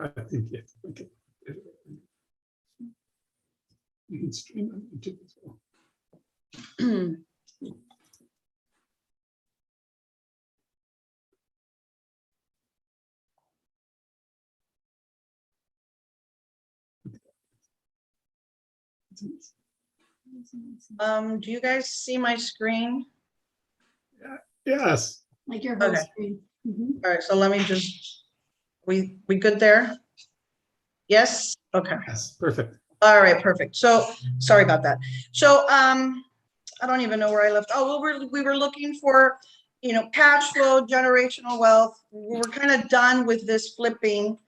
I think yes. Okay. You can stream on YouTube as well. Do you guys see my screen? Yes. Like your whole Okay. screen. All right, so let me just, we good there? Yes, okay. Yes. Perfect. All right, perfect. So, sorry about that. So, I don't even know where I left. Oh, we were looking for, you know, cash flow, generational wealth. We were kind of done with this flipping.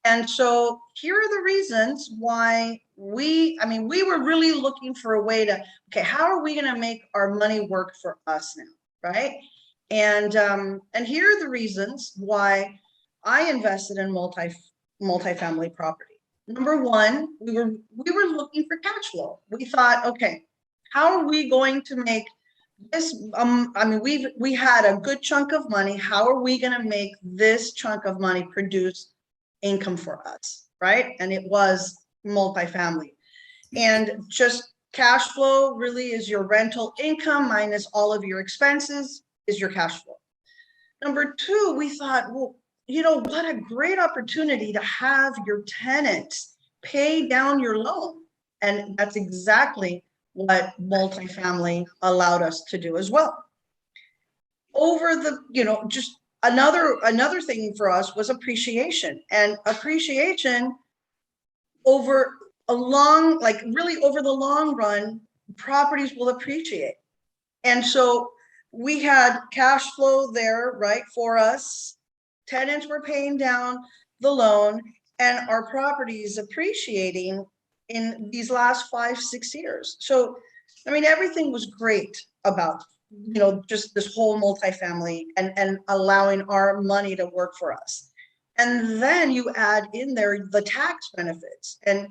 And so here are the reasons why we were really looking for a way to, okay, how are we going to make our money work for us now, right? And here are the reasons why I invested in multifamily property. Number one, we were looking for cash flow. We thought, okay, how are we going to make this? We had a good chunk of money. How are we going to make this chunk of money produce income for us, right? And it was multifamily. And just cash flow really is your rental income minus all of your expenses is your cash flow. Number two, we thought, well, you know, what a great opportunity to have your tenants pay down your loan. And that's exactly what multifamily allowed us to do as well. Over the, you know, just another thing for us was appreciation, and appreciation over a long, like really over the long run, properties will appreciate. And so we had cash flow there, right, for us. Tenants were paying down the loan, and our property is appreciating in these last 5-6 years. So, I mean, everything was great about, you know, just this whole multifamily and allowing our money to work for us. And then you add in there the tax benefits, and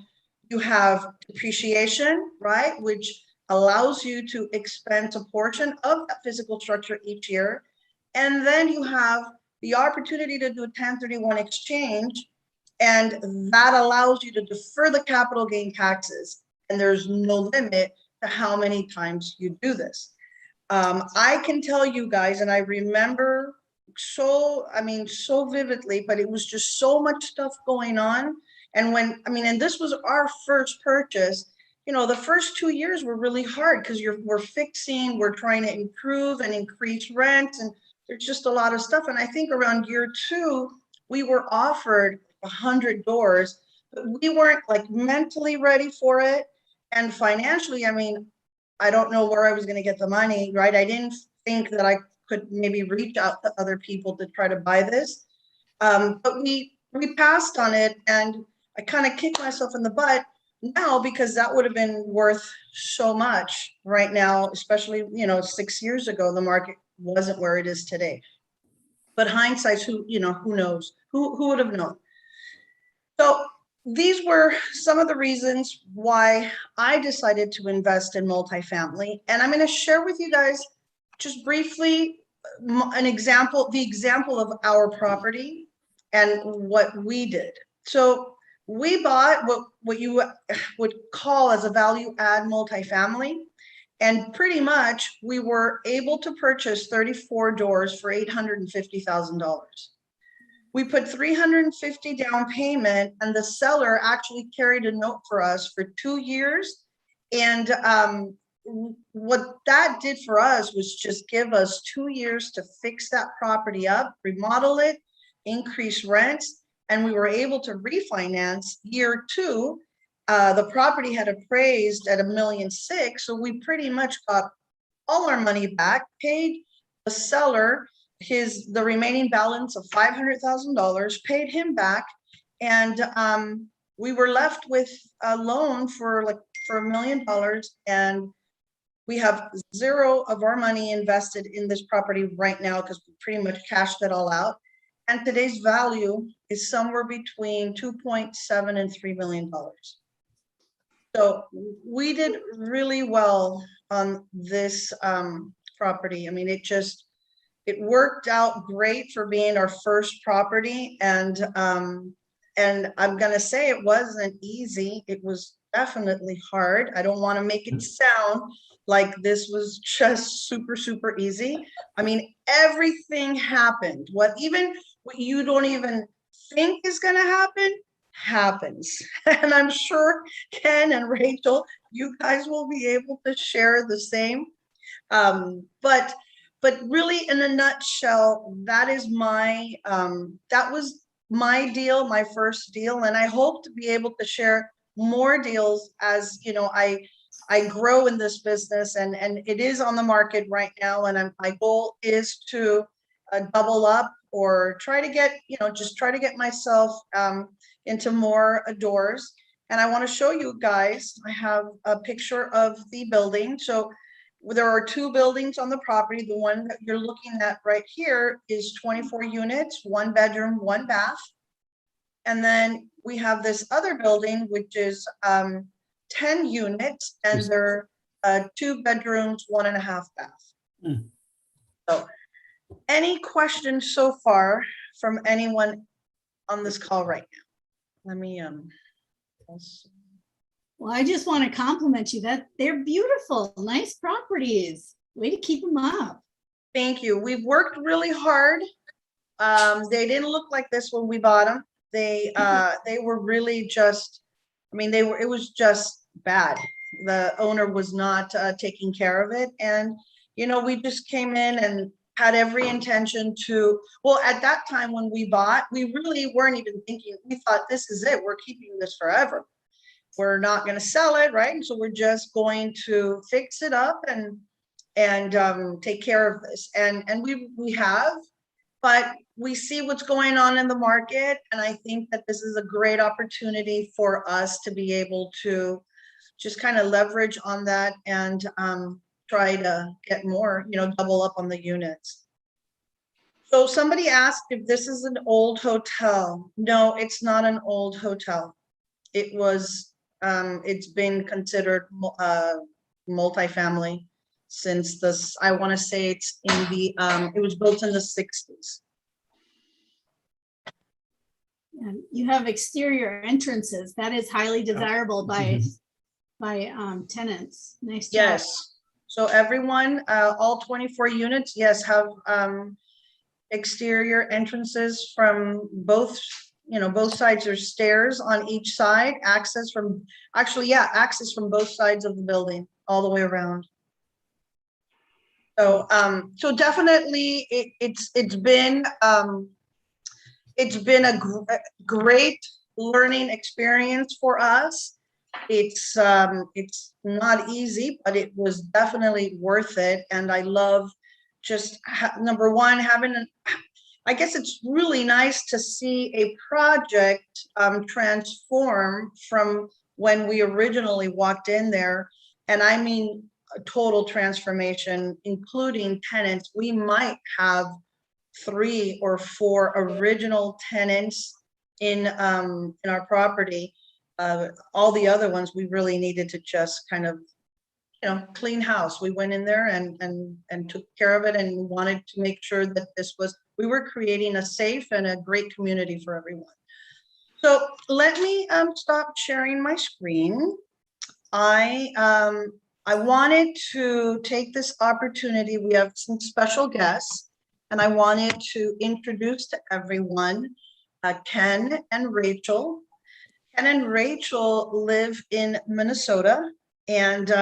you have depreciation, right, which allows you to expense a portion of that physical structure each year. And then you have the opportunity to do a 1031 exchange, and that allows you to defer the capital gain taxes. And there's no limit to how many times you do this. I can tell you guys, and I remember so vividly, but it was just so much stuff going on. And and this was our first purchase. You know, the first 2 years were really hard because we're fixing, we're trying to improve and increase rent, and there's just a lot of stuff. And I think around year 2, we were offered 100 doors, but we weren't like mentally ready for it. And financially, I mean, I don't know where I was going to get the money, right? I didn't think that I could maybe reach out to other people to try to buy this. But we passed on it, and I kind of kicked myself in the butt now, because that would have been worth so much right now, especially, you know, 6 years ago, the market wasn't where it is today. But hindsight, who knows? Who would have known? So these were some of the reasons why I decided to invest in multifamily. And I'm going to share with you guys just briefly the example of our property and what we did. So we bought what you would call as a value add multifamily. And pretty much we were able to purchase 34 doors for $850,000. We put $350 down payment, and the seller actually carried a note for us for 2 years. And what that did for us was just give us 2 years to fix that property up, remodel it, increase rents, and we were able to refinance year 2. The property had appraised at $1.6 million, so we pretty much got all our money back, paid the seller the remaining balance of $500,000, paid him back, and we were left with a loan for $1 million, and we have zero of our money invested in this property right now because we pretty much cashed it all out. And today's value is somewhere between 2.7 and $3 million. So we did really well on this property. I mean, it worked out great for being our first property. And And I'm gonna say it wasn't easy. It was definitely hard. I don't want to make it sound like this was just super, super easy. I mean, everything happened. What you don't even think is gonna happen, happens. And I'm sure Ken and Rachel, you guys will be able to share the same. But really, in a nutshell, that is that was my deal, my first deal, and I hope to be able to share more deals as I grow in this business, and it is on the market right now, and my goal is to double up or try to get just try to get myself into more doors. And I want to show you guys. I have a picture of the building. So there are 2 buildings on the property. The one that you're looking at right here is 24 units, 1 bedroom, 1 bath. And then we have this other building, which is 10 units, and they're 2 bedrooms, 1.5 bath. So any questions so far from anyone on this call right now? Let me, Well, I just want to compliment you that they're beautiful, nice properties. Way to keep them up. Thank you. We've worked really hard. They didn't look like this when we bought them. They were really just, I mean, it was just bad. The owner was not taking care of it. And, we just came in and had every intention to, well, at that time when we bought, we really weren't even thinking, we thought this is it. We're keeping this forever. We're not going to sell it, right? And so we're just going to fix it up and take care of this. And we have, but we see what's going on in the market. And I think that this is a great opportunity for us to be able to just kind of leverage on that and try to get more, double up on the units. So somebody asked if this is an old hotel. No, it's not an old hotel. It was, it's been considered multifamily since this, I want to say it's in the, it was built in the 60s. And you have exterior entrances. That is highly desirable by tenants. Nice job. Yes. So everyone, all 24 units, yes, have exterior entrances from both sides. There's stairs on each side, access from both sides of the building all the way around. So so definitely it's been a great learning experience for us. It's not easy, but it was definitely worth it. And I love just number one, I guess it's really nice to see a project transform from when we originally walked in there. And I mean, a total transformation, including tenants. We might have 3 or 4 original tenants in our property. All the other ones we really needed to just kind of clean house. We went in there and took care of it, and wanted to make sure that we were creating a safe and a great community for everyone. So let me stop sharing my screen. I wanted to take this opportunity. We have some special guests, and I wanted to introduce to everyone Ken and Rachael. Ken and Rachael live in Minnesota and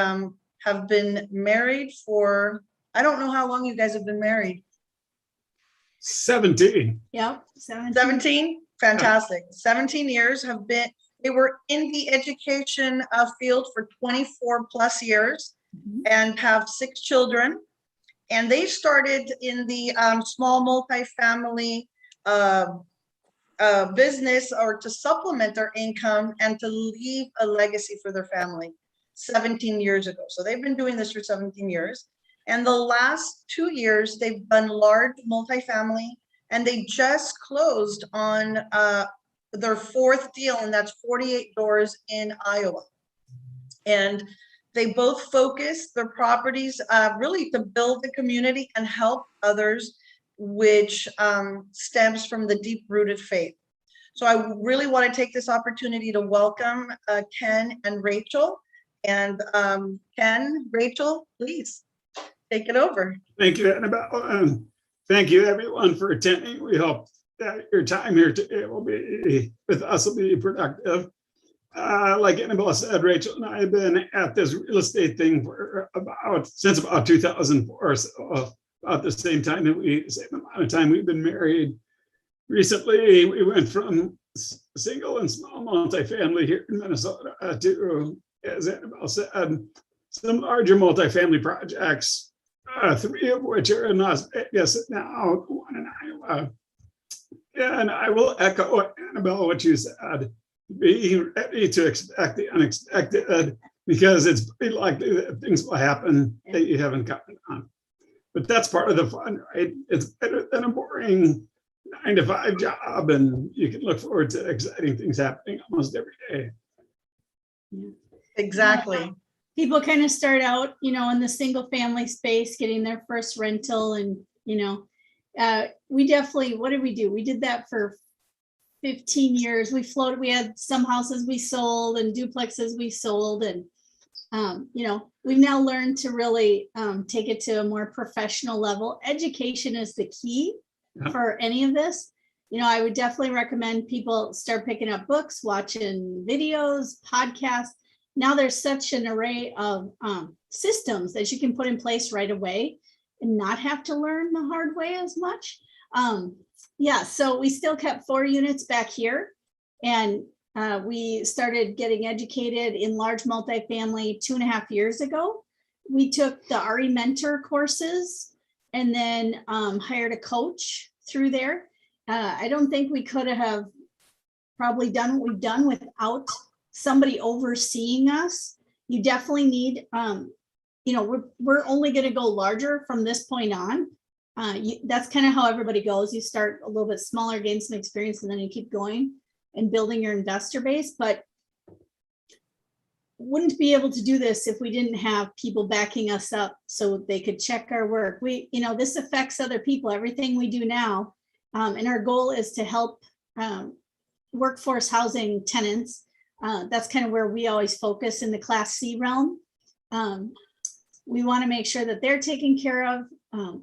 have been married for, I don't know how long you guys have been married. 17. Yep. 17? Fantastic. 17 years they were in the education field for 24 plus years and have 6 children. And they started in the small multifamily business, or to supplement their income and to leave a legacy for their family 17 years ago. So they've been doing this for 17 years. And the last 2 years, they've done large multifamily, and they just closed on their 4th deal, and that's 48 doors in Iowa. And they both focus their properties really to build the community and help others, which stems from the deep-rooted faith. So I really want to take this opportunity to welcome Ken and Rachel. And Ken, Rachel, please take it over. Thank you, Annabelle, and thank you everyone for attending. We hope that your time here today will be with us will be productive. Like Annabelle said, Rachel and I have been at this real estate thing for since about 2004, so about the same amount of time we've been married. Recently, we went from single and small multifamily here in Minnesota to, as Annabelle said, some larger multifamily projects, 3 of which are in Las Vegas now, 1 in Iowa. And I will echo, Annabelle, what you said, being ready to expect the unexpected, because it's pretty likely that things will happen that you haven't gotten on. But that's part of the fun, right? It's better than a boring 9-to-5 job, and you can look forward to exciting things happening almost every day. Exactly. People kind of start out, in the single family space, getting their first rental, and, we definitely, what did we do? We did that for 15 years. We had some houses we sold and duplexes we sold. And, we've now learned to really take it to a more professional level. Education is the key for any of this. I would definitely recommend people start picking up books, watching videos, podcasts. Now there's such an array of systems that you can put in place right away and not have to learn the hard way as much. So we still kept 4 units back here, and we started getting educated in large multifamily 2.5 years ago. We took the RE Mentor courses and then hired a coach through there. I don't think we could have probably done what we've done without somebody overseeing us. You definitely need, we're only going to go larger from this point on. That's kind of how everybody goes. You start a little bit smaller, gain some experience, and then you keep going and building your investor base. But wouldn't be able to do this if we didn't have people backing us up so they could check our work. This affects other people, everything we do now. And our goal is to help workforce housing tenants. That's kind of where we always focus in the Class C realm. We want to make sure that they're taken care of.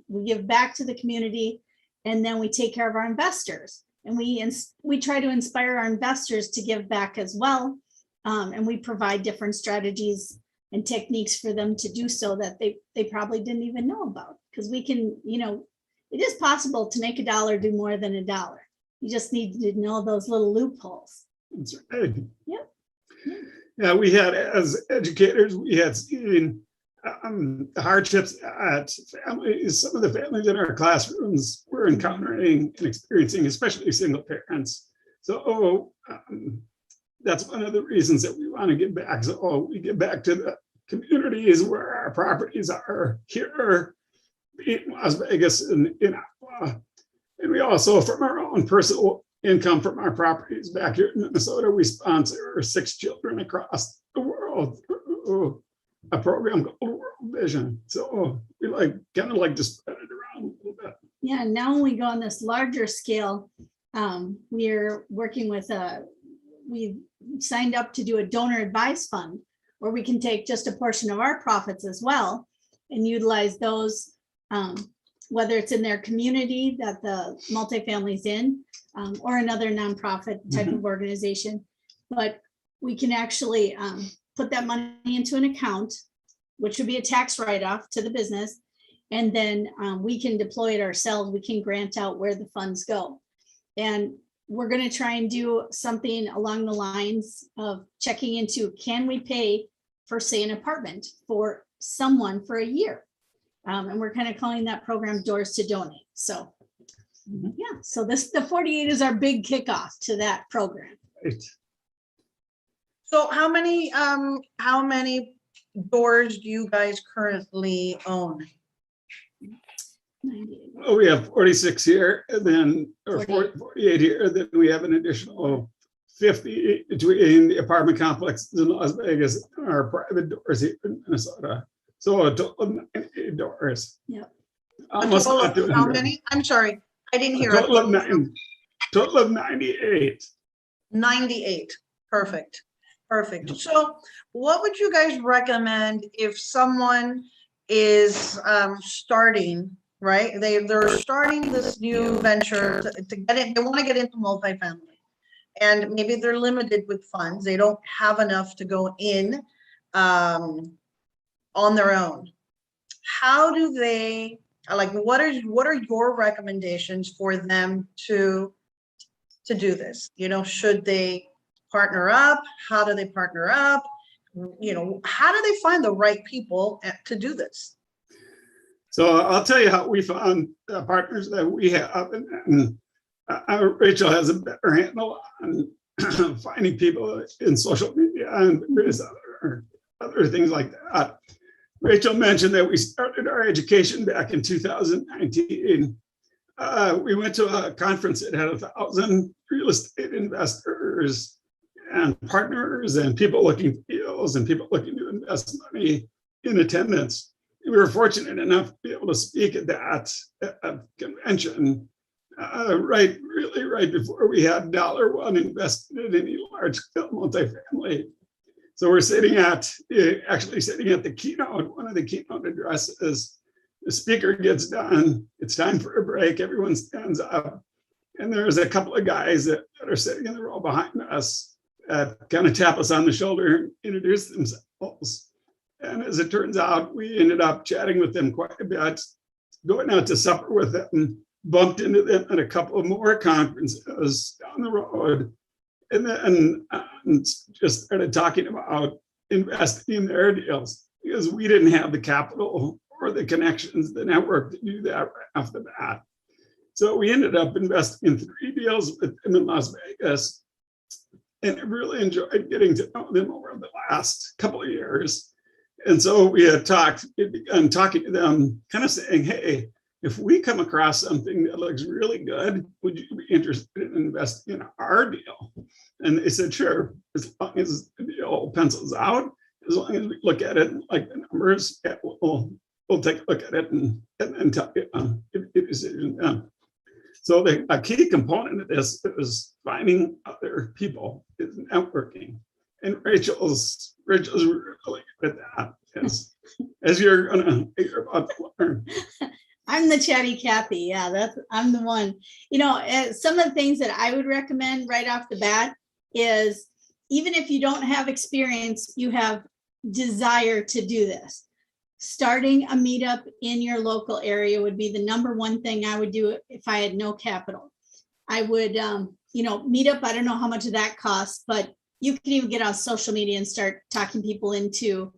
We give back to the community, and then we take care of our investors. And we try to inspire our investors to give back as well. And we provide different strategies and techniques for them to do so that they probably didn't even know about. Because we can, it is possible to make $1 do more than $1. You just need to know those little loopholes. That's right. Yep. Yeah, we had, as educators, we had seen hardships at families. Some of the families in our classrooms were encountering and experiencing, especially single parents. So that's one of the reasons that we want to give back. So we give back to the communities where our properties are here in Las Vegas and in Iowa. And we also, from our own personal income from our properties back here in Minnesota, we sponsor 6 children across the world through a program called World Vision. So we kind of like to spread it around a little bit. Yeah, now when we go on this larger scale, we're working with we signed up to do a donor advised fund where we can take just a portion of our profits as well and utilize those, whether it's in their community that the multifamily's in, or another nonprofit type of organization. But we can actually put that money into an account, which would be a tax write-off to the business. And then we can deploy it ourselves. We can grant out where the funds go. And we're going to try and do something along the lines of checking into, can we pay for, say, an apartment for someone for a year? And we're kind of calling that program Doors to Donate. So yeah, so the 48 is our big kickoff to that program. Right. So how many doors do you guys currently own? 98. Well, we have 46 here, and then, or 48. 48 here, then we have an additional 50 between the apartment complexes in Las Vegas and our private doors here in Minnesota. So a total of 98 doors. Yep. Almost A total up to of how 100. many? I'm sorry, I didn't hear. Total of 98. 98. Perfect. Perfect. So what would you guys recommend if someone is starting, right? They're starting this new venture to get it, they want to get into multifamily. And maybe they're limited with funds. They don't have enough to go in on their own. How do they, like, what are your recommendations for them to do this? You know, should they partner up? How do they partner up? You know, how do they find the right people to do this? So I'll tell you how we found partners that we have, and Rachel has a better handle on finding people in social media and various other things like that. Rachel mentioned that we started our education back in 2019. We went to a conference that had 1,000 real estate investors and partners and people looking for deals and people looking to invest money in attendance. We were fortunate enough to be able to speak at that convention really right before we had $1 invested in any large scale multifamily. So we're actually sitting at the keynote, one of the keynote addresses. The speaker gets done, it's time for a break, everyone stands up. And there's a couple of guys that are sitting in the row behind us that kind of tap us on the shoulder and introduce themselves. And as it turns out, we ended up chatting with them quite a bit, going out to supper with them, bumped into them at a couple of more conferences down the road, and then just started talking about investing in their deals because we didn't have the capital or the connections, the network to do that right off the bat. So we ended up investing in 3 deals with them in Las Vegas, and I really enjoyed getting to know them over the last couple of years. And so we had begun talking to them, kind of saying, hey, if we come across something that looks really good, would you be interested in investing in our deal? And they said, sure, as long as the deal pencils out, as long as we look at it and like the numbers, yeah, we'll take a look at it and tell you, give you a decision then. So a key component of this is finding other people, is networking. And Rachel's really good at that, as you're about to learn. I'm the chatty Kathy. Yeah, I'm the one. You know, some of the things that I would recommend right off the bat is, even if you don't have experience, you have desire to do this. Starting a meetup in your local area would be the #1 thing I would do if I had no capital. I would, meetup, I don't know how much of that costs, but you can even get on social media and start talking people into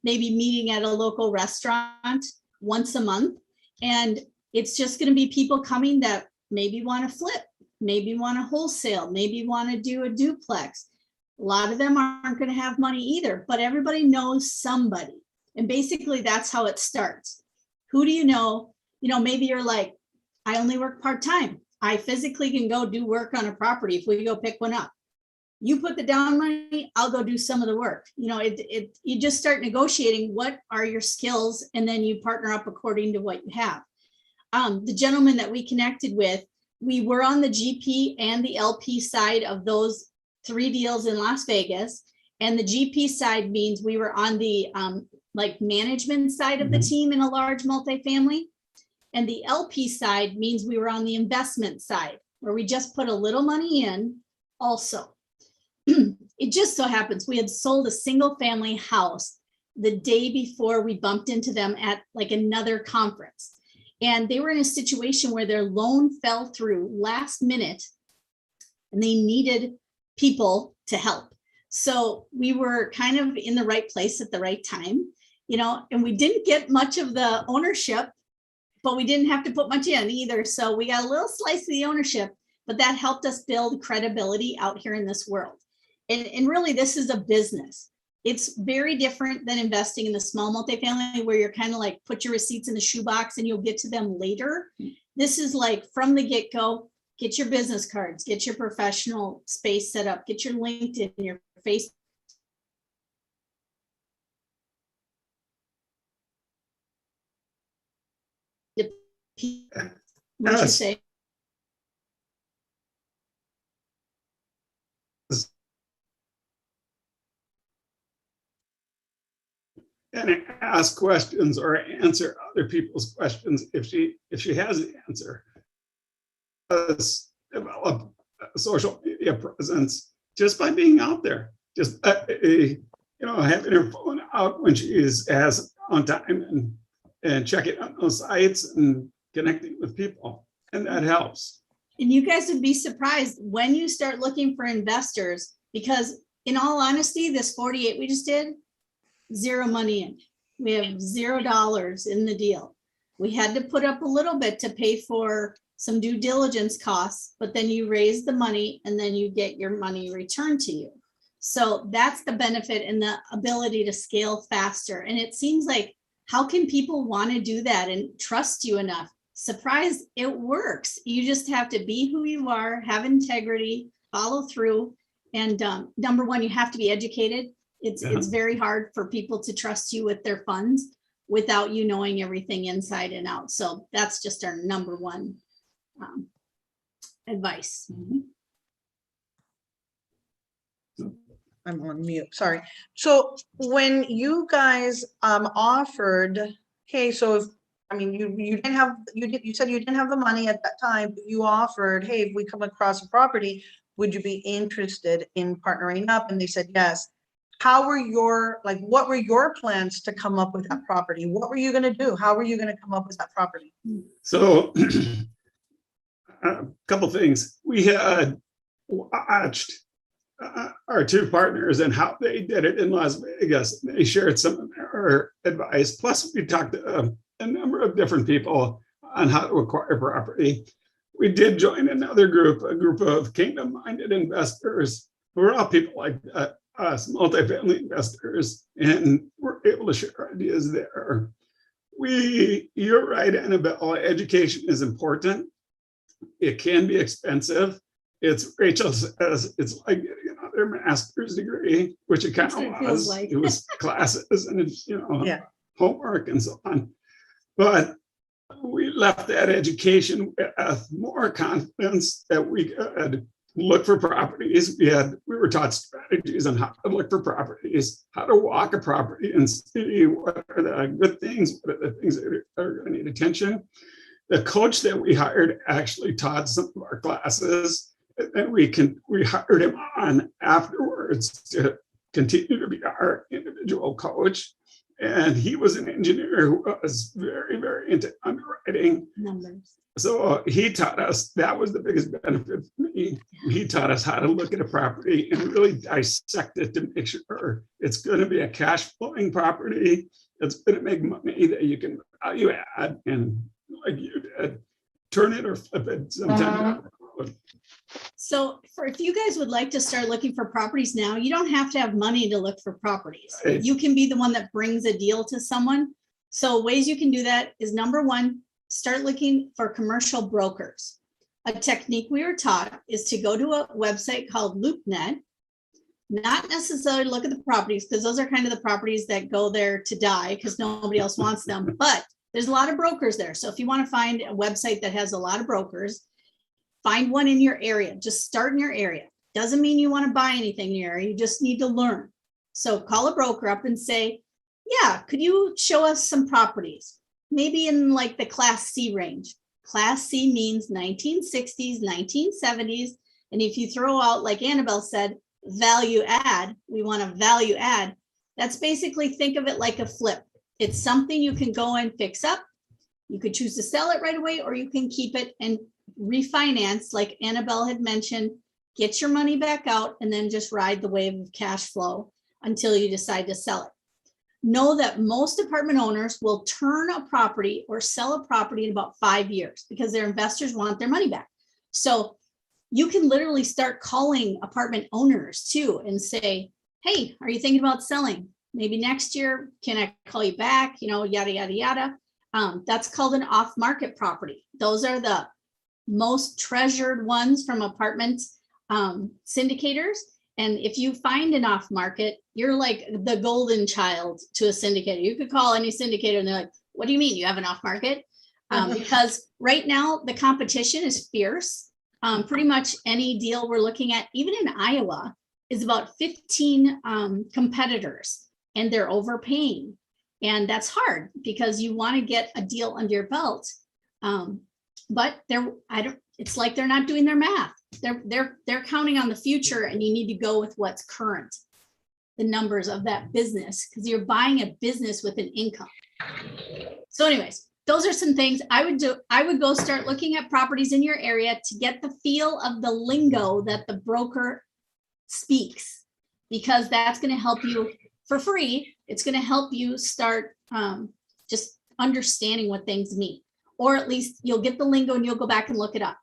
maybe meeting at a local restaurant once a month. And it's just going to be people coming that maybe want to flip, maybe want to wholesale, maybe want to do a duplex. A lot of them aren't going to have money either, but everybody knows somebody. And basically that's how it starts. Who do you know? You know, maybe you're like, I only work part-time. I physically can go do work on a property if we go pick one up. You put the down money, I'll go do some of the work. You know, you just start negotiating what are your skills, and then you partner up according to what you have. The gentleman that we connected with, we were on the GP and the LP side of those 3 deals in Las Vegas. And the GP side means we were on the management side of the team in a large multifamily. And the LP side means we were on the investment side, where we just put a little money in also. It just so happens we had sold a single family house the day before we bumped into them at like another conference. And they were in a situation where their loan fell through last minute and they needed people to help. So we were kind of in the right place at the right time, you know, and we didn't get much of the ownership, but we didn't have to put much in either. So we got a little slice of the ownership, but that helped us build credibility out here in this world. And really, this is a business. It's very different than investing in the small multifamily where you're kind of like, put your receipts in the shoebox and you'll get to them later. This is like from the get-go, get your business cards, get your professional space set up, get your LinkedIn, your Facebook. What'd you say? and ask questions or answer other people's questions if she has the answer. Develop a social media presence just by being out there, just having her phone out when she has on time and checking on those sites and connecting with people, and that helps. And you guys would be surprised when you start looking for investors, because in all honesty, this 48 we just did, zero money in. We have $0 in the deal. We had to put up a little bit to pay for some due diligence costs, but then you raise the money and then you get your money returned to you. So that's the benefit and the ability to scale faster. And it seems like, how can people want to do that and trust you enough? Surprise, it works. You just have to be who you are, have integrity, follow through. And number one, you have to be educated. It's very hard for people to trust you with their funds without you knowing everything inside and out. So that's just our number one advice. I'm on mute, sorry. So when you guys offered, hey, so if, I mean, you said you didn't have the money at that time, but you offered, hey, if we come across a property, would you be interested in partnering up? And they said yes. How were what were your plans to come up with that property? What were you going to do? How were you going to come up with that property? So a couple things. We had watched our two partners and how they did it in Las Vegas. They shared some of their advice. Plus, we talked to a number of different people on how to acquire property. We did join another group, a group of kingdom-minded investors who are all people like us, multifamily investors, and we're able to share ideas there. You're right, Annabelle, education is important. It can be expensive. Rachael says it's like getting another master's degree, which it kind of was. Like. It was classes and it's, homework and so on. But we left that education with more confidence that we could look for properties. We were taught strategies on how to look for properties, how to walk a property and see what are the good things, what are the things that are going to need attention. The coach that we hired actually taught some of our classes, and we hired him on afterwards to continue to be our individual coach. And he was an engineer who was very, very into underwriting. Numbers. So he taught us, that was the biggest benefit for me. He taught us how to look at a property and really dissect it to make sure it's going to be a cash flowing property. It's going to make money that you can value add and, like you did, turn it or flip it sometime. So if you guys would like to start looking for properties now, you don't have to have money to look for properties. Right. You can be the one that brings a deal to someone. So ways you can do that is, number one, start looking for commercial brokers. A technique we were taught is to go to a website called LoopNet, not necessarily look at the properties, because those are kind of the properties that go there to die because nobody else wants them. But there's a lot of brokers there. So if you want to find a website that has a lot of brokers, find one in your area. Just start in your area. Doesn't mean you want to buy anything in your area. You just need to learn. So call a broker up and say, yeah, could you show us some properties? Maybe in like the Class C range. Class C means 1960s, 1970s. And if you throw out, like Annabelle said, value add, we want to value add. That's basically, think of it like a flip. It's something you can go and fix up. You could choose to sell it right away, or you can keep it and refinance, like Annabelle had mentioned, get your money back out and then just ride the wave of cash flow until you decide to sell it. Know that most apartment owners will turn a property or sell a property in about 5 years because their investors want their money back. So you can literally start calling apartment owners too and say, hey, are you thinking about selling? Maybe next year, can I call you back? Yada, yada, yada. That's called an off-market property. Those are the most treasured ones from apartment syndicators. And if you find an off market, you're like the golden child to a syndicator. You could call any syndicator and they're like, what do you mean you have an off market? Because right now the competition is fierce. Pretty much any deal we're looking at, even in Iowa, is about 15 competitors, and they're overpaying. And that's hard because you want to get a deal under your belt. But it's like they're not doing their math. They're counting on the future, and you need to go with what's current, the numbers of that business, because you're buying a business with an income. So anyways, those are some things I would do. I would go start looking at properties in your area to get the feel of the lingo that the broker speaks, because that's going to help you for free. It's going to help you start just understanding what things mean, or at least you'll get the lingo and you'll go back and look it up.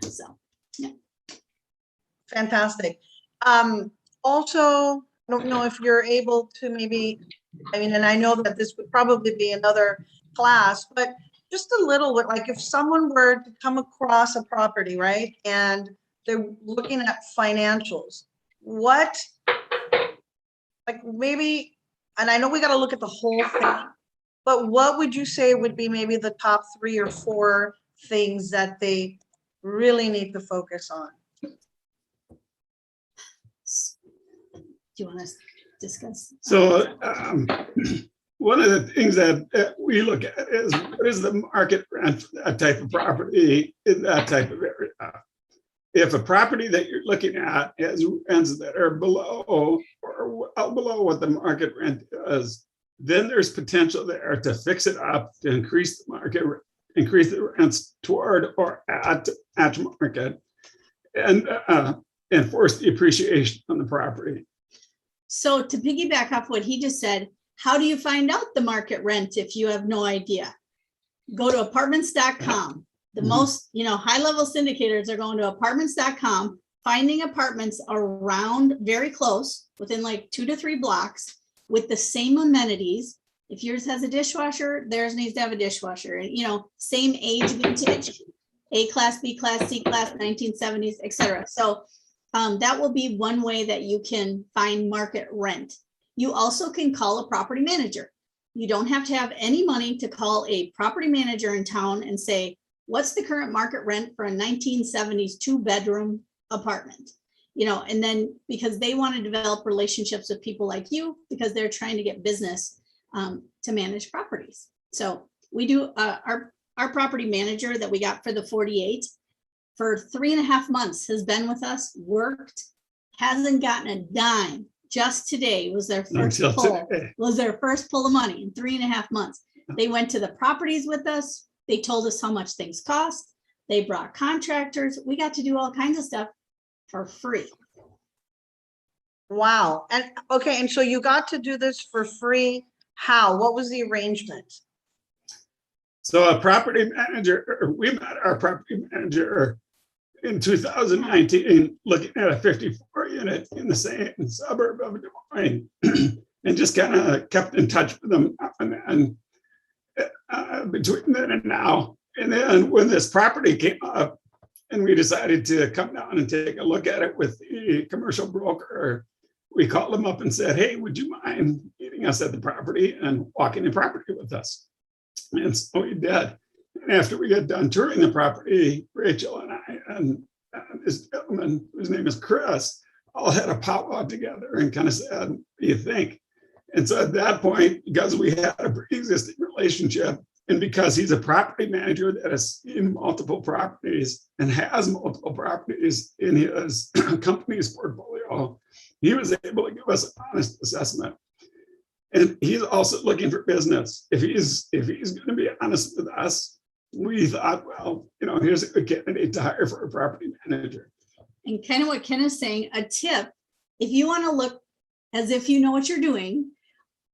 So, yeah. Fantastic. Also, I don't know if you're able to maybe, and I know that this would probably be another class, but just a little bit, like if someone were to come across a property, right, and they're looking at financials, what, like maybe, and I know we got to look at the whole thing, but what would you say would be maybe the top 3 or 4 things that they really need to focus on? Do you want to discuss? So one of the things that we look at is what is the market rent for that type of property in that type of area. If a property that you're looking at has rents that are below or well below what the market rent is, then there's potential there to fix it up, to increase the market, increase the rents toward or at market, and force the appreciation on the property. So to piggyback off what he just said, how do you find out the market rent if you have no idea? Go to apartments.com. The most, high-level syndicators are going to apartments.com, finding apartments around very close, within like 2 to 3 blocks, with the same amenities. If yours has a dishwasher, theirs needs to have a dishwasher. And, same age vintage, A class, B class, C class, 1970s, etc. So that will be one way that you can find market rent. You also can call a property manager. You don't have to have any money to call a property manager in town and say, what's the current market rent for a 1970s 2-bedroom apartment? And then because they want to develop relationships with people like you, because they're trying to get business to manage properties. So we do our property manager that we got for the 48 for 3.5 months has been with us, worked, hasn't gotten a dime. Just today was their first pull of money in 3.5 months. They went to the properties with us. They told us how much things cost. They brought contractors. We got to do all kinds of stuff for free. Wow. And okay, and so you got to do this for free. How? What was the arrangement? So we met our property manager in 2019, looking at a 54 unit in the same suburb of Des Moines, and just kind of kept in touch with them. And between then and now, and then when this property came up and we decided to come down and take a look at it with the commercial broker, we called them up and said, hey, would you mind meeting us at the property and walking the property with us? And so we did. And after we got done touring the property, Rachael and I and this gentleman, whose name is Chris, all had a powwow together and kind of said, what do you think? And so at that point, because we had a pre-existing relationship, and because he's a property manager that has seen multiple properties and has multiple properties in his company's portfolio, he was able to give us an honest assessment. And he's also looking for business. If he's going to be honest with us, we thought, well, here's a good candidate to hire for a property manager. And kind of what Ken is saying, a tip, if you want to look as if you know what you're doing,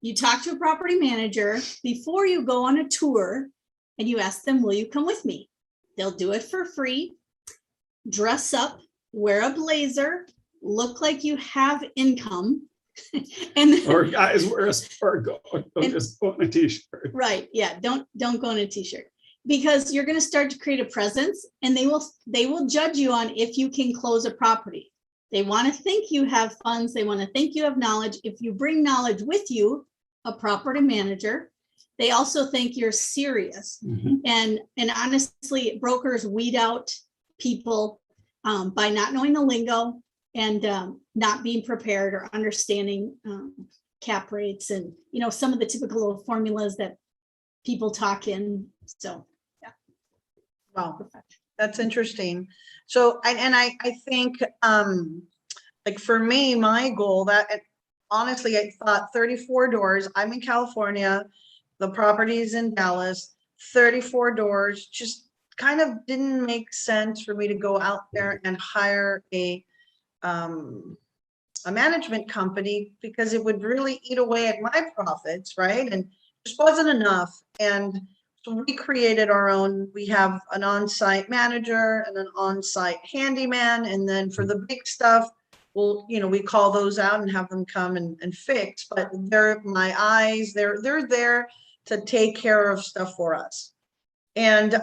you talk to a property manager before you go on a tour and you ask them, will you come with me? They'll do it for free. Dress up, wear a blazer, look like you have income. Or guys wear a sport coat, don't just go in a t-shirt. Right, yeah, don't go in a t-shirt, because you're going to start to create a presence, and they will judge you on if you can close a property. They want to think you have funds. They want to think you have knowledge. If you bring knowledge with you, a property manager, they also think you're serious. Mm-hmm. And honestly, brokers weed out people by not knowing the lingo and not being prepared or understanding cap rates and, some of the typical formulas that people talk in. So, yeah. Wow, that's interesting. So, I think, like for me, my goal that honestly, I thought 34 doors. I'm in California. The property is in Dallas. 34 doors just kind of didn't make sense for me to go out there and hire a management company because it would really eat away at my profits, right? And just wasn't enough. And so we created our own. We have an on-site manager and an on-site handyman. And then for the big stuff, we call those out and have them come and fix, but they're my eyes. They're there to take care of stuff for us. And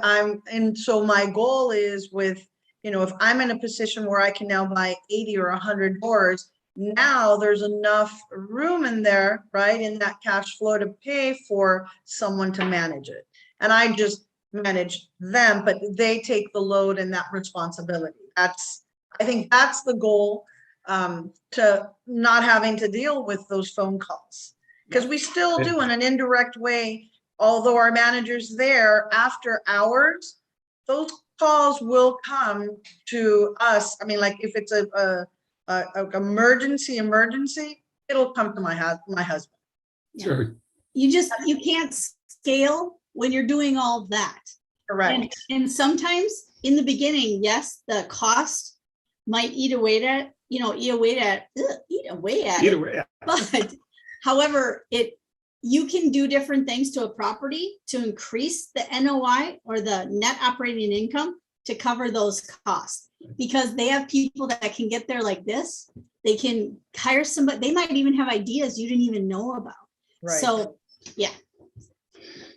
so my goal is with, if I'm in a position where I can now buy 80 or 100 doors, now there's enough room in there, right, in that cash flow to pay for someone to manage it. And I just manage them, but they take the load and that responsibility. I think that's the goal, to not having to deal with those phone calls. Because we still do in an indirect way, although our manager's there after hours, those calls will come to us. I mean, like if it's a emergency, it'll come to my husband. Sure. You can't scale when you're doing all that. Correct. And sometimes in the beginning, yes, the cost might eat away at it. But however, you can do different things to a property to increase the NOI or the net operating income to cover those costs, because they have people that can get there like this. They can hire somebody. They might even have ideas you didn't even know about. Right. So, yeah.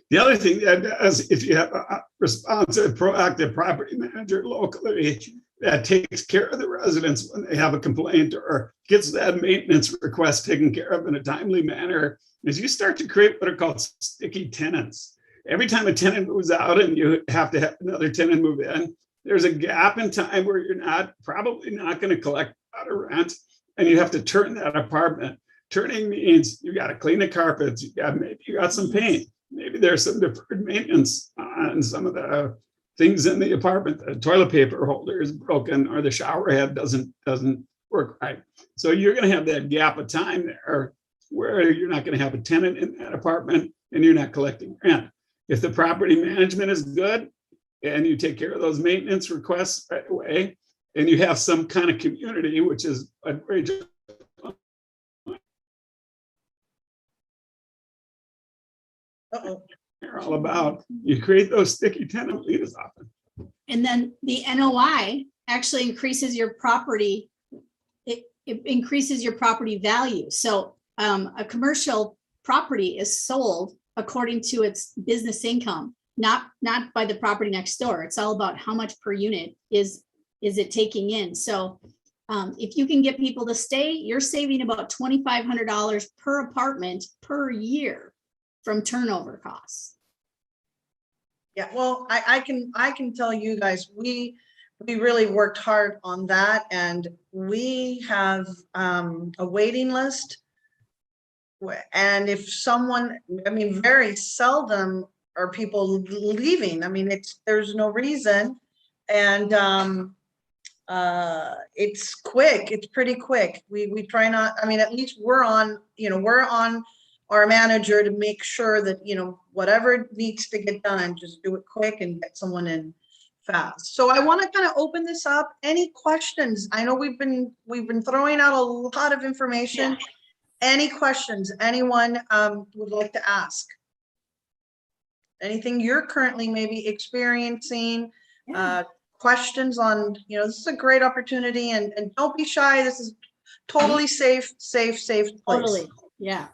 The other thing that does, if you have a responsive, proactive property manager locally that takes care of the residents when they have a complaint or gets that maintenance request taken care of in a timely manner, is you start to create what are called sticky tenants. Every time a tenant moves out and you have to have another tenant move in, there's a gap in time where you're probably not going to collect out of rent, and you have to turn that apartment. Turning means you got to clean the carpets, maybe you got some paint, maybe there's some deferred maintenance on some of the things in the apartment. The toilet paper holder is broken or the shower head doesn't work right. So you're going to have that gap of time there where you're not going to have a tenant in that apartment and you're not collecting rent. If the property management is good and you take care of those maintenance requests right away, and you have some kind of community, which is a great they're all about, you create those sticky tenant leases often. And then the NOI actually increases your property. It increases your property value. So a commercial property is sold according to its business income, not by the property next door. It's all about how much per unit is it taking in. So if you can get people to stay, you're saving about $2,500 per apartment per year from turnover costs. Yeah, well, I can tell you guys, we really worked hard on that, and we have a waiting list. And if someone, very seldom are people leaving. There's no reason, and it's quick. It's pretty quick. We try not. At least we're on our manager to make sure that, whatever needs to get done, just do it quick and get someone in fast. So I want to kind of open this up. Any questions? I know we've been throwing out a lot of information. Yeah. Any questions anyone would like to ask? Anything you're currently maybe experiencing? Yeah. Questions on, this is a great opportunity, and don't be shy. This is totally safe place. Totally. Yeah.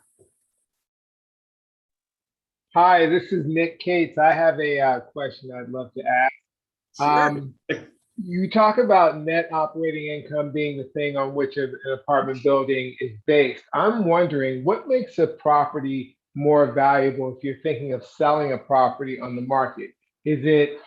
Hi, this is Nick Cates. I have a question I'd love to ask. Sure. You talk about net operating income being the thing on which an apartment building is based. I'm wondering what makes a property more valuable if you're thinking of selling a property on the market? Is it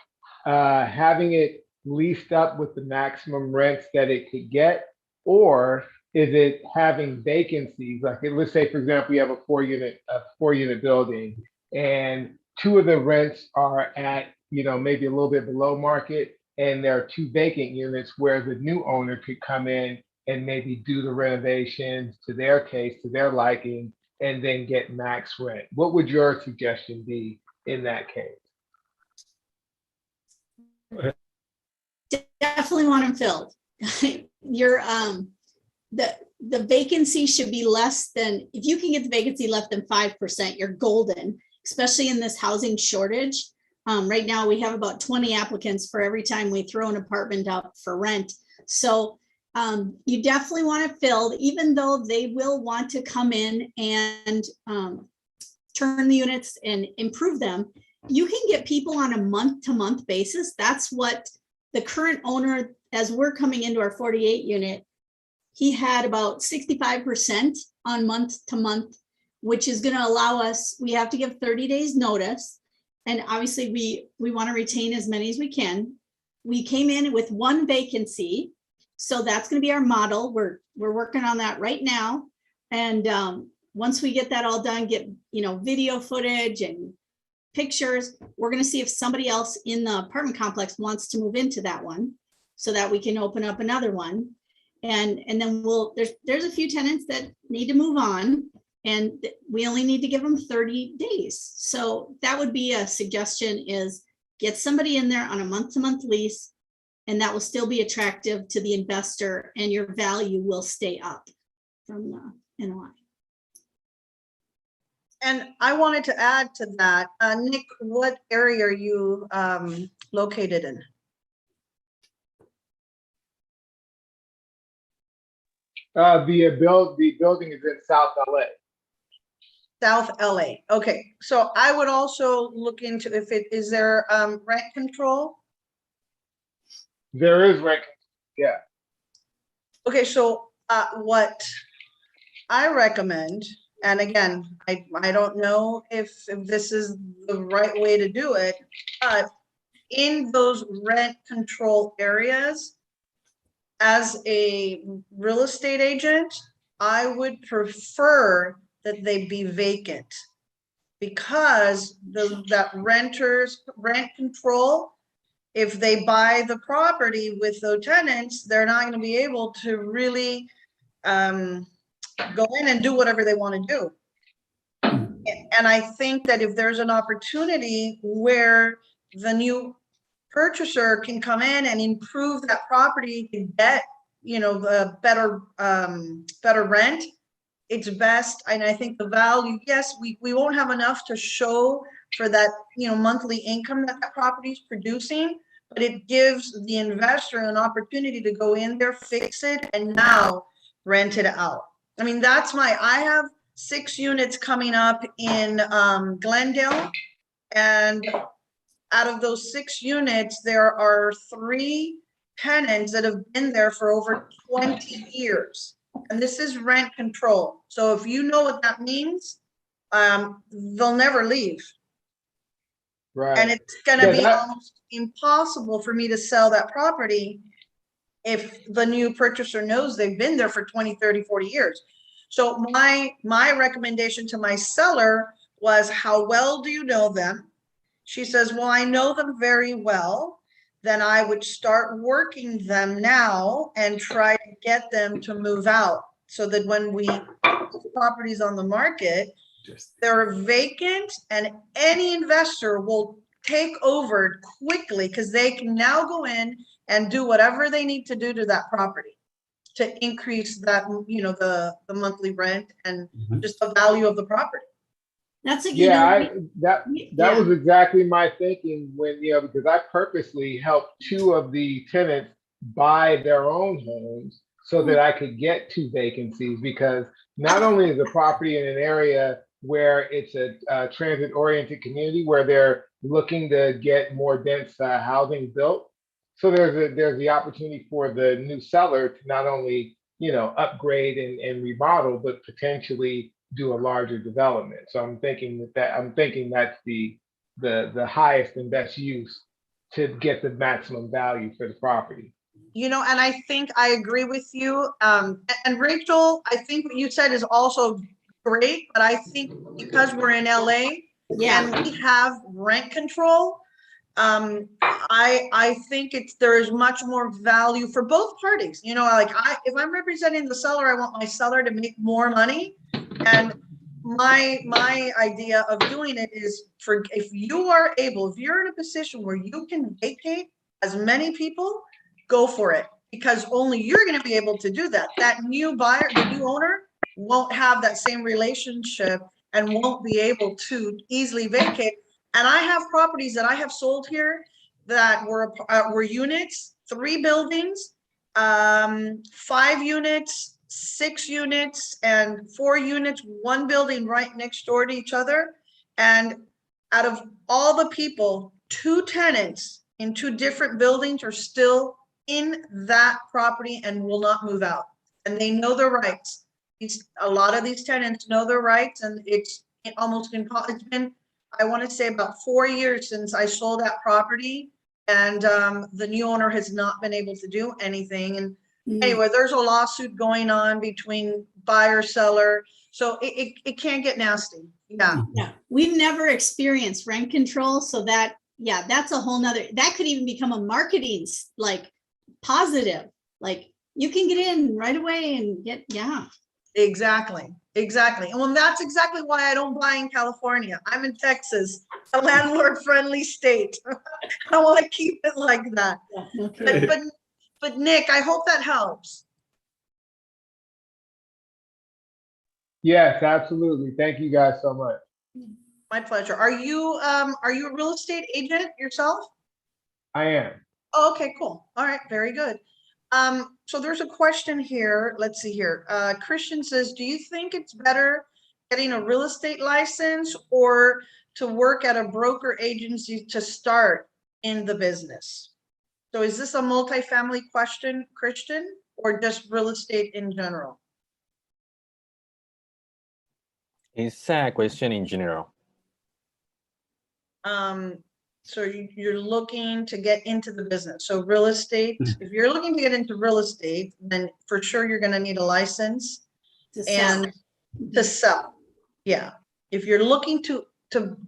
having it leased up with the maximum rents that it could get, or Is it having vacancies? Like, let's say, for example, you have a four unit building, and two of the rents are at, maybe a little bit below market, and there are two vacant units where the new owner could come in and maybe do the renovations to their taste, to their liking, and then get max rent. What would your suggestion be in that case? Definitely want them filled. Your the vacancy should be less than, if you can get the vacancy less than 5%, you're golden, especially in this housing shortage. Right now we have about 20 applicants for every time we throw an apartment up for rent. So you definitely want it filled, even though they will want to come in and turn the units and improve them. You can get people on a month-to-month basis. That's what the current owner, as we're coming into our 48 unit, he had about 65% on month-to-month, which is going to allow us, we have to give 30 days notice. And obviously we want to retain as many as we can. We came in with one vacancy. So that's going to be our model. We're working on that right now. And once we get that all done, get, video footage and pictures, we're going to see if somebody else in the apartment complex wants to move into that one so that we can open up another one. And then there's a few tenants that need to move on, and we only need to give them 30 days. So that would be a suggestion, is get somebody in there on a month-to-month lease, and that will still be attractive to the investor, and your value will stay up from the NOI. And I wanted to add to that, Nick, what area are you located in? The building is in South LA. South LA. Okay, so I would also look into is there rent control? There is rent. Yeah. Okay, so what I recommend, and again, I don't know if this is the right way to do it, but in those rent control areas, as a real estate agent, I would prefer that they be vacant, because that renters rent control, if they buy the property with those tenants, they're not going to be able to really go in and do whatever they want to do. And I think that if there's an opportunity where the new purchaser can come in and improve that property to get, the better rent, it's best. And I think the value, yes, we won't have enough to show for that, monthly income that property is producing, but it gives the investor an opportunity to go in there, fix it, and now rent it out. I mean, I have 6 units coming up in Glendale, and out of those 6 units, there are 3 tenants that have been there for over 20 years. And this is rent control. So if you know what that means, they'll never leave. Right. And it's going to be almost impossible for me to sell that property if the new purchaser knows they've been there for 20, 30, 40 years. So my recommendation to my seller was, how well do you know them? She says, well, I know them very well. Then I would start working them now and try to get them to move out, so that when we put properties on the market, they're vacant and any investor will take over quickly, because they can now go in and do whatever they need to do to that property to increase that, the monthly rent and just the value of the property. That's a that was exactly my thinking when, because I purposely helped 2 of the tenants buy their own homes so that I could get 2 vacancies, because not only is the property in an area where it's a transit-oriented community where they're looking to get more dense housing built, so there's the opportunity for the new seller to not only upgrade and remodel, but potentially do a larger development. So I'm thinking that's the highest and best use to get the maximum value for the property. You know, and I think I agree with you. And Rachel, I think what you said is also great, but I think because we're in LA Yeah, and we have rent control, I think there is much more value for both parties. You know, like if I'm representing the seller, I want my seller to make more money. And my idea of doing it is if you're in a position where you can vacate as many people, go for it, because only you're going to be able to do that. That new buyer, the new owner won't have that same relationship and won't be able to easily vacate. And I have properties that I have sold here that were units, 3 buildings, 5 units, 6 units, and 4 units, 1 building right next door to each other. And out of all the people, 2 tenants in 2 different buildings are still in that property and will not move out. And they know their rights. A lot of these tenants know their rights, and it's been, I want to say, about 4 years since I sold that property, and the new owner has not been able to do anything. And anyway, there's a lawsuit going on between buyer, seller, so it can get nasty. Yeah. yeah. We've never experienced rent control, so that's a whole nother, that could even become a marketing like positive, like you can get in right away and get, yeah. Exactly. And well, that's exactly why I don't buy in California. I'm in Texas, a landlord-friendly state. I want to keep it like that. Yeah, okay. But Nick, I hope that helps. Yes, absolutely. Thank you guys so much. My pleasure. Are you a real estate agent yourself? I am. Oh, okay, cool. All right, very good. So there's a question here. Let's see here. Christian says, do you think it's better getting a real estate license or to work at a broker agency to start in the business? So is this a multifamily question, Christian, or just real estate in general? It's a question in general. So you're looking to get into the business. So real estate, if you're looking to get into real estate, then for sure you're going to need a license and to sell. Yeah. If you're looking to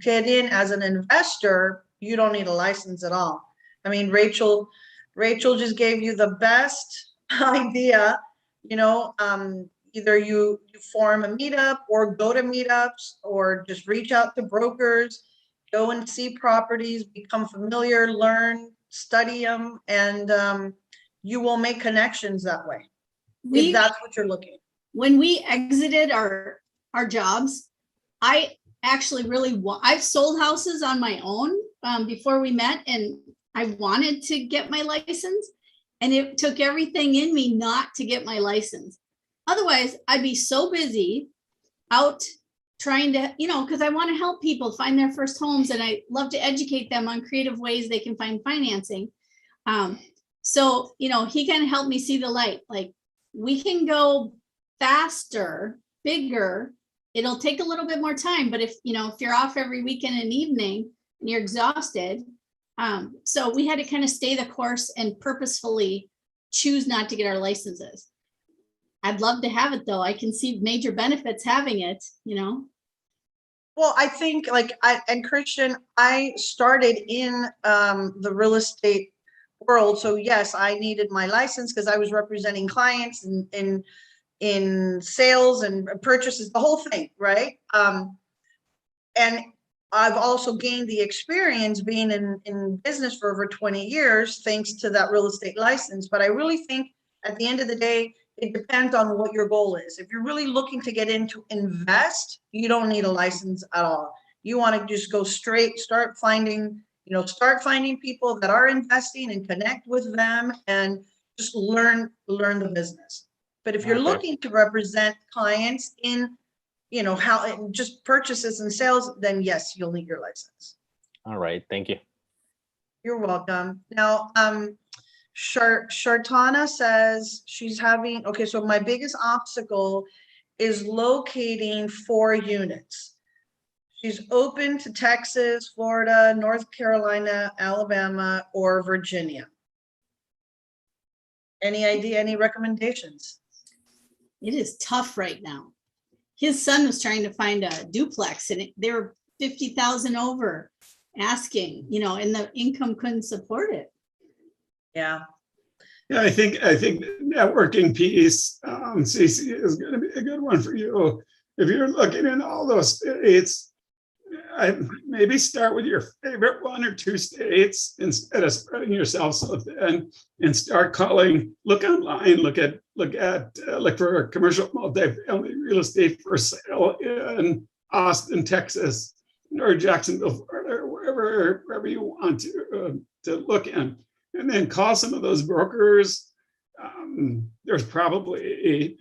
get in as an investor, you don't need a license at all. I mean, Rachael just gave you the best idea, you know, either you form a meetup or go to meetups or just reach out to brokers, go and see properties, become familiar, learn, study them, and you will make connections that way. If that's what you're looking. When we exited our jobs, I actually I've sold houses on my own before we met, and I wanted to get my license, and it took everything in me not to get my license. Otherwise, I'd be so busy out trying to, you know, because I want to help people find their first homes, and I love to educate them on creative ways they can find financing. So, you know, he kind of helped me see the light. Like, we can go faster, bigger. It'll take a little bit more time, but if you're off every weekend and evening and you're exhausted, so we had to kind of stay the course and purposefully choose not to get our licenses. I'd love to have it though. I can see major benefits having it, you know. Well, I think and Christian, I started in the real estate world. So yes, I needed my license because I was representing clients in sales and purchases, the whole thing, right? And I've also gained the experience being in business for over 20 years, thanks to that real estate license. But I really think at the end of the day, it depends on what your goal is. If you're really looking to get into invest, you don't need a license at all. You want to just go straight, start finding people that are investing and connect with them and just learn the business. But if you're looking to represent clients in, how just purchases and sales, then yes, you'll need your license. All right, thank you. You're welcome. Now, Shartana says she's having, okay, so my biggest obstacle is locating 4 units. She's open to Texas, Florida, North Carolina, Alabama, or Virginia. Any idea, any recommendations? It is tough right now. His son was trying to find a duplex and they were 50,000 over asking, and the income couldn't support it. Yeah, Yeah, I think the networking piece, CC, is going to be a good one for you. If you're looking in all those states, I maybe start with your favorite 1 or 2 states instead of spreading yourself so thin, and start calling. Look online. Look for commercial multifamily real estate for sale in Austin, Texas, or Jacksonville, Florida, or wherever you want to look in. And then call some of those brokers. There's probably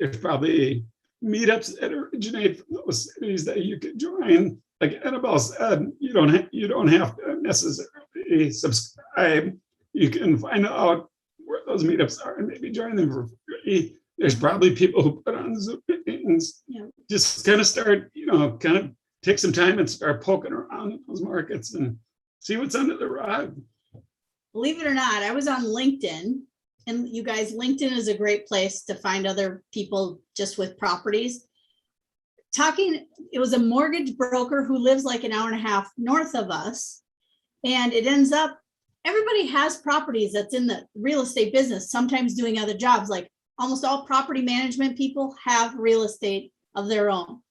meetups that originate from those cities that you could join. Like Annabelle said, you don't have to necessarily subscribe. You can find out where those meetups are and maybe join them for free. There's probably people who put on Zoom meetings. Yeah. Just kind of start, kind of take some time and start poking around in those markets and see what's under the rug. Believe it or not, I was on LinkedIn, and you guys, LinkedIn is a great place to find other people just with properties. It was a mortgage broker who lives like an hour and a half north of us. And it ends up, everybody has properties that's in the real estate business, sometimes doing other jobs. Like almost all property management people have real estate of their own.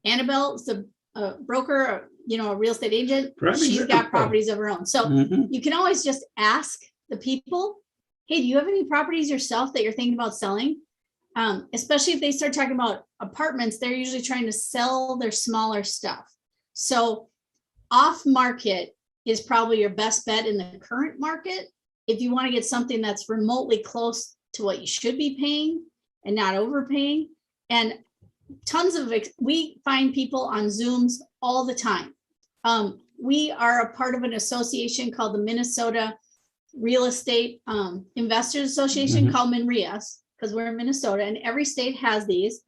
Annabelle is a broker, a real estate agent. She's got properties of her own. So you can always just ask the people, hey, do you have any properties yourself that you're thinking about selling? Especially if they start talking about apartments, they're usually trying to sell their smaller stuff. So off market is probably your best bet in the current market. If you want to get something that's remotely close to what you should be paying and not overpaying. And we find people on Zooms all the time. We are a part of an association called the Minnesota Real Estate Investors Association, called MNREAS, because we're in Minnesota, and every state has these.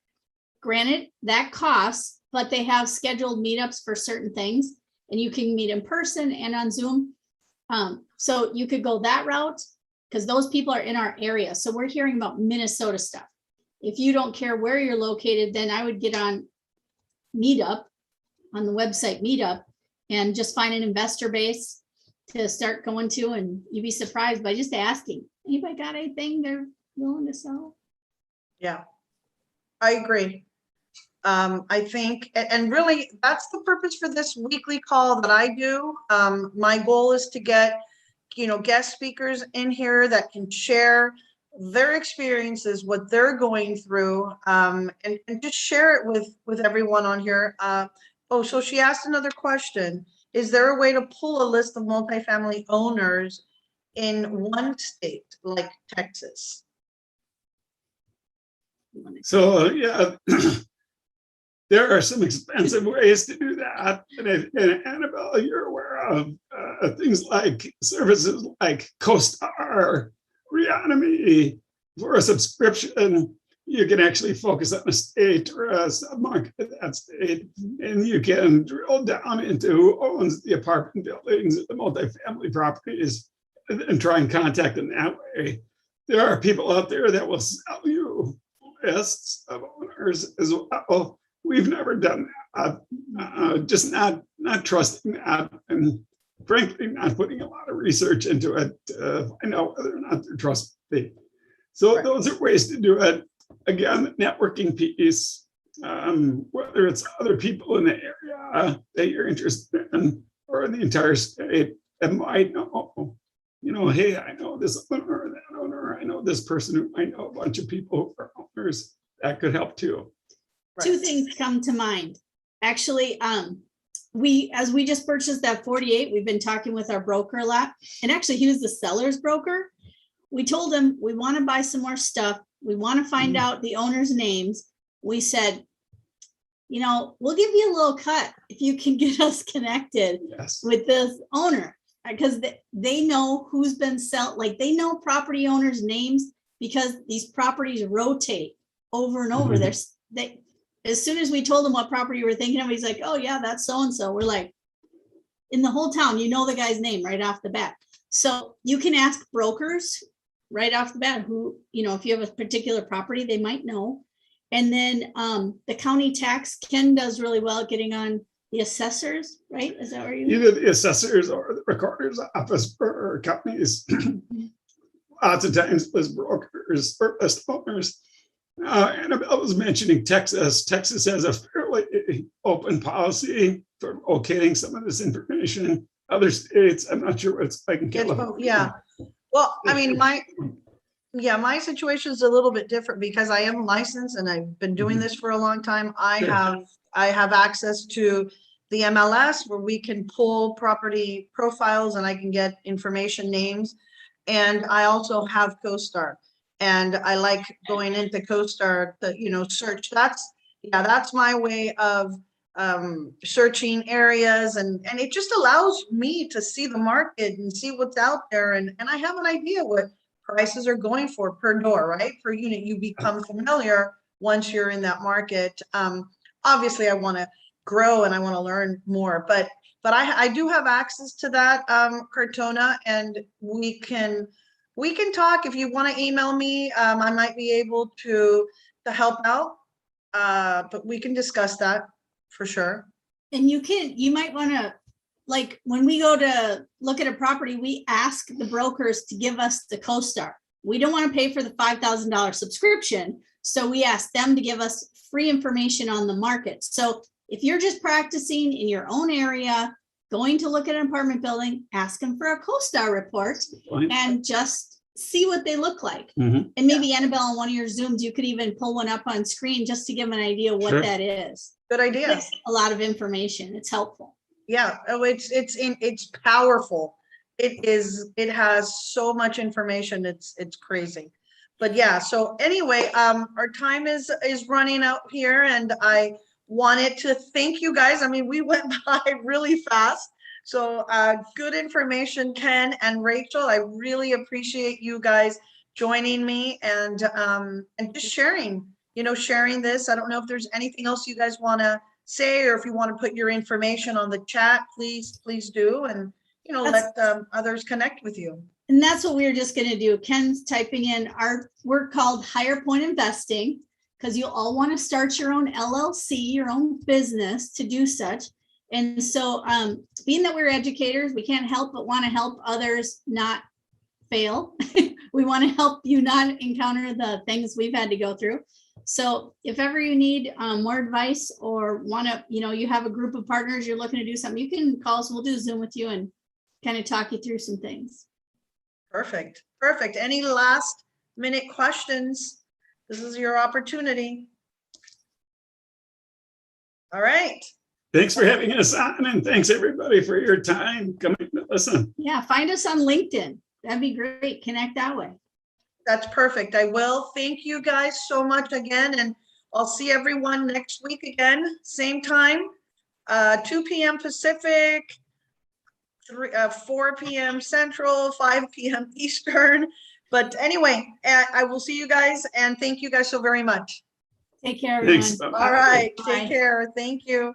Granted, that costs, but they have scheduled meetups for certain things, and you can meet in person and on Zoom. So you could go that route because those people are in our area. So we're hearing about Minnesota stuff. If you don't care where you're located, then I would get on Meetup, on the website Meetup, and just find an investor base to start going to, and you'd be surprised by just asking, anybody got anything they're willing to sell? Yeah, I agree. I think, and really that's the purpose for this weekly call that I do. My goal is to get, guest speakers in here that can share their experiences, what they're going through, and just share it with everyone on here. So she asked another question. Is there a way to pull a list of multifamily owners in one state like Texas? So yeah, there are some expensive ways to do that. And Annabelle, you're aware of things like services like CoStar, Reonomy. For a subscription, you can actually focus on a state or a submarket of that state, and you can drill down into who owns the apartment buildings, the multifamily properties, and try and contact them that way. There are people out there that will sell you lists of owners as well. We've never done that, just not trusting that, and frankly, not putting a lot of research into it to find out whether or not they're trustworthy. So Right. Those are ways to do it. Again, the networking piece, whether it's other people in the area that you're interested in or in the entire state that might know, hey, I know this owner or that owner, I know this person who might know a bunch of people who are owners. That could help too. Right. Two things come to mind. Actually, as we just purchased that 48, we've been talking with our broker a lot. And actually, he was the seller's broker. We told him we want to buy some more stuff. We want to find out the owner's names. We said, we'll give you a little cut if you can get us connected with this owner, because they know who's been like they know property owners' names because these properties rotate over and over. As soon as we told him what property we were thinking of, he's like, oh yeah, that's so-and-so. We're like, in the whole town, the guy's name right off the bat. So you can ask brokers right off the bat who, if you have a particular property, they might know. And then the county tax, Ken does really well at getting on the assessors, right? Is that where you? Either the assessors or the recorder's office or companies. Lots of times as brokers or as owners. Annabelle was mentioning Texas. Texas has a fairly open policy for locating some of this information. Other states, I'm not sure what it's like in California. Yeah. Well, I mean, my situation is a little bit different because I am licensed and I've been doing this for a long time. I have access to the MLS where we can pull property profiles and I can get information, names. And I also have CoStar, and I like going into CoStar to, search. That's my way of searching areas, and it just allows me to see the market and see what's out there. And I have an idea what prices are going for per door, right? Per unit. You become familiar once you're in that market. Obviously I want to grow and I want to learn more, but I do have access to that, Cortona, and we can talk. If you want to email me, I might be able to help out, but we can discuss that for sure. And you might want to, like, when we go to look at a property, we ask the brokers to give us the CoStar. We don't want to pay for the $5,000 subscription. So we ask them to give us free information on the market. So if you're just practicing in your own area, going to look at an apartment building, ask them for a CoStar report and just see what they look like. Mhm. And maybe Annabelle, on one of your Zooms, you could even pull one up on screen just to give an idea what Sure. that is. Good idea. It's a lot of information. It's helpful. Yeah. Oh, it's powerful. It has so much information. It's crazy. But yeah, so anyway, our time is running out here, and I wanted to thank you guys. I mean, we went by really fast. So good information, Ken and Rachel. I really appreciate you guys joining me and just sharing this. I don't know if there's anything else you guys want to say, or if you want to put your information on the chat, please do. And, let others connect with you. And that's what we were just going to do. Ken's typing in we're called Higher Point Investing, because you all want to start your own LLC, your own business to do such. And so being that we're educators, we can't help but want to help others not fail. We want to help you not encounter the things we've had to go through. So if ever you need more advice or want to, you have a group of partners, you're looking to do something, you can call us. We'll do a Zoom with you and kind of talk you through some things. Perfect. Any last minute questions? This is your opportunity. All right. Thanks for having us on, and thanks everybody for your time coming to listen. Yeah, find us on LinkedIn. That'd be great. Connect that way. That's perfect. I will. Thank you guys so much again, and I'll see everyone next week again, same time, 2 p.m. Pacific, 4 p.m. Central, 5 p.m. Eastern. But anyway, I will see you guys, and thank you guys so very much. Take care, everyone. Thanks. Bye-bye. All right. Bye. Take care. Thank you.